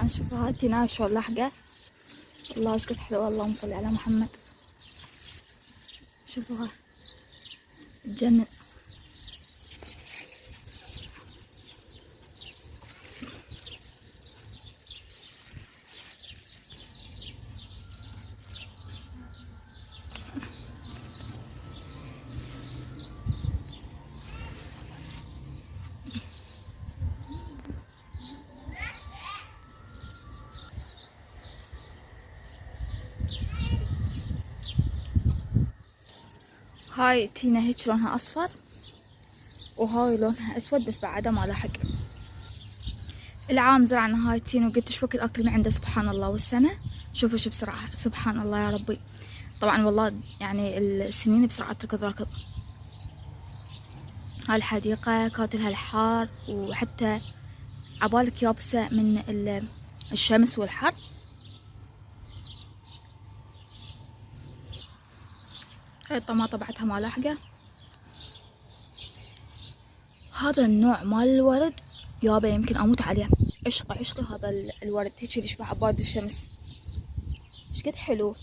شوفوا هاي التيناية شلون لاحقة. الله ايش قد حلوة، اللهم صل على محمد. شوفوها تجنن. هاي تينا هيك لونها اصفر، وهاي لونها اسود بس بعدها ما لحق. العام زرعنا هاي التين وقلت شو وقت اكل من عنده سبحان الله، والسنة شوفوا شو بسرعة سبحان الله يا ربي. طبعا والله يعني السنين بسرعة تركض ركض. هاي الحديقة كاتلها الحار، وحتى عبالك يابسة من الشمس والحر. هاي الطماطة بعدها ما لاحقة. هذا النوع مال الورد يابا يمكن اموت عليه. عشقي عشقي هذا الورد، هيك اللي يشبه عباد الشمس. ايش قد حلو.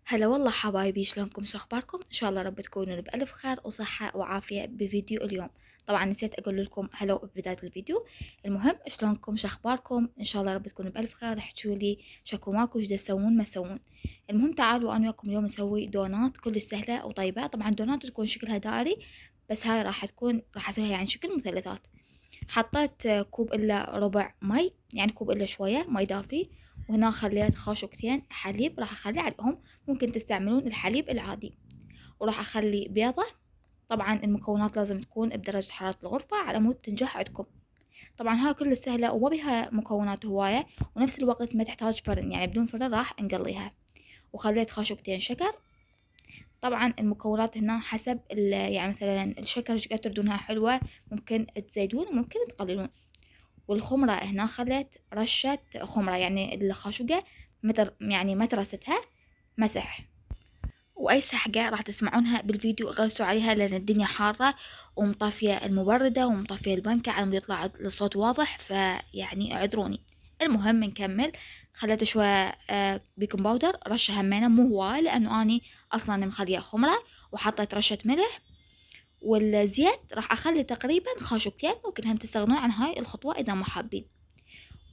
هلا والله حبايبي، شلونكم شو اخباركم؟ ان شاء الله رب تكونوا بألف خير وصحة وعافية بفيديو اليوم. طبعا نسيت اقول لكم هلو ببداية الفيديو. المهم شلونكم شو اخباركم؟ ان شاء الله رب تكونوا بألف خير. احكوا لي شكو ماكو، ايش تسوون ما تسوون. المهم تعالوا انا وياكم اليوم نسوي دونات كلش سهلة وطيبة. طبعا دونات تكون شكلها دائري، بس هاي راح اسويها يعني شكل مثلثات. حطيت كوب الا ربع مي، يعني كوب الا شوية مي دافي، وهنا خليت خاشوقتين حليب راح اخلي عليهم. ممكن تستعملون الحليب العادي. وراح اخلي بيضة. طبعا المكونات لازم تكون بدرجة حرارة الغرفة على مود تنجح عندكم. طبعا هاي كل سهلة وما بيها مكونات هواية، ونفس الوقت ما تحتاج فرن، يعني بدون فرن راح نقليها. وخليت خاشوقتين شكر. طبعا المكونات هنا حسب يعني مثلا الشكر ايش قد تردونها حلوة ممكن تزيدون وممكن تقللون. والخمرة هنا خليت رشة خمرة، يعني الخاشوقة يعني مترستها مسح. واي سحقة راح تسمعونها بالفيديو غلسوا عليها، لان الدنيا حارة ومطفية المبردة ومطفية البنكة على مود يطلع الصوت واضح، فيعني اعذروني. المهم نكمل. خليت شوية بيكنج باودر، رشة همينة مو هواي لانه اني اصلا مخلية خمرة. وحطيت رشة ملح. والزيت راح اخلي تقريبا خاشوقتين، ممكن هم تستغنون عن هاي الخطوة اذا ما حابين.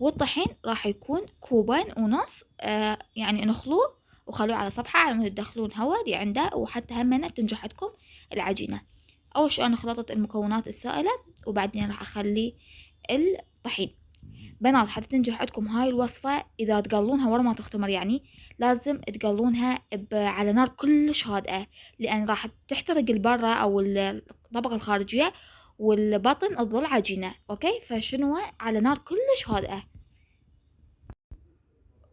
والطحين راح يكون كوبين ونص، يعني نخلوه وخلوه على صفحة على ما تدخلون هواء دي عنده، وحتى همنا تنجح عندكم العجينة. أول شي أنا خلطت المكونات السائلة، وبعدين راح أخلي الطحين. بنات حتى تنجح عندكم هاي الوصفة إذا تقلونها ورا ما تختمر، يعني لازم تقلونها على نار كلش هادئة، لأن راح تحترق البرة أو الطبقة الخارجية، والبطن تظل عجينة. أوكي، فشنو على نار كلش هادئة.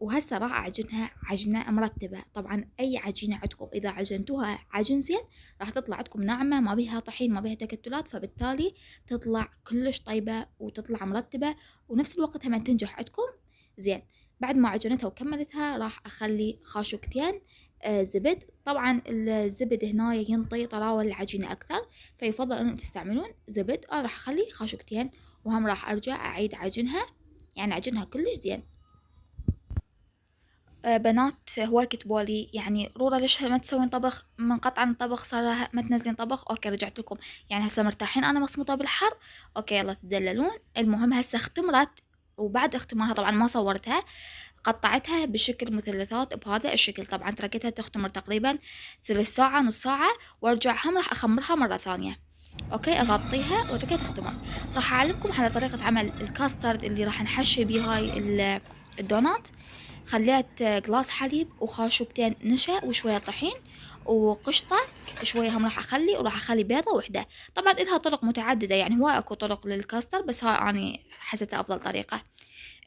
وهسه راح أعجنها عجنة مرتبة. طبعا أي عجينة عندكم إذا عجنتوها عجن زين راح تطلع عندكم ناعمة، ما بيها طحين ما بيها تكتلات، فبالتالي تطلع كلش طيبة وتطلع مرتبة، ونفس الوقت هم تنجح عندكم زين. بعد ما عجنتها وكملتها راح أخلي خاشوقتين زبد. طبعا الزبد هنا ينطي طراوة العجينة أكثر، فيفضل أن تستعملون زبد. أنا راح أخلي خاشوقتين، وهم راح أرجع أعيد عجنها، يعني عجنها كلش زين. بنات هواي كتبولي يعني رورا ليش ما تسوين طبخ منقطع عن الطبخ، صار ما تنزلين طبخ. اوكي رجعت لكم، يعني هسه مرتاحين انا مصموطه بالحر. اوكي يلا تدللون. المهم هسه اختمرت، وبعد اختمارها طبعا ما صورتها، قطعتها بشكل مثلثات بهذا الشكل. طبعا تركتها تختمر تقريبا ثلث ساعة نص ساعة، وارجعهم راح اخمرها مرة ثانية. اوكي اغطيها واتركها تختمر. راح اعلمكم على طريقة عمل الكاسترد اللي راح نحشي بيه هاي الدونات. خليت قلاص حليب وخاشوقتين نشا وشوية طحين وقشطة شوية هم راح أخلي، وراح أخلي بيضة وحدة. طبعا إلها طرق متعددة، يعني هو أكو طرق للكاستر، بس هاي أنا حسيتها أفضل طريقة.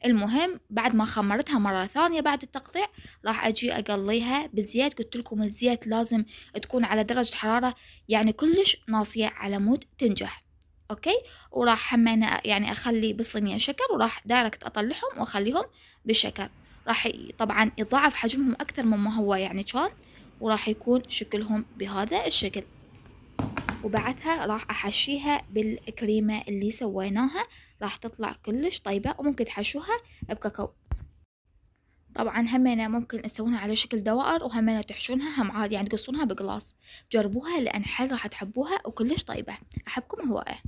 المهم بعد ما خمرتها مرة ثانية بعد التقطيع راح أجي أقليها بالزيت. قلت لكم الزيت لازم تكون على درجة حرارة يعني كلش ناصية على مود تنجح. أوكي. وراح همنا يعني أخلي بالصينية شكر، وراح دايركت أطلعهم وأخليهم بالشكر. راح طبعا يضاعف حجمهم أكثر مما هو يعني كان، وراح يكون شكلهم بهذا الشكل. وبعدها راح أحشيها بالكريمة اللي سويناها، راح تطلع كلش طيبة. وممكن تحشوها بكاكاو. طبعا همينة ممكن تسوونها على شكل دوائر، وهمينة تحشونها هم عادي، يعني تقصونها بقلاص. جربوها لأن حيل راح تحبوها وكلش طيبة. أحبكم هواية.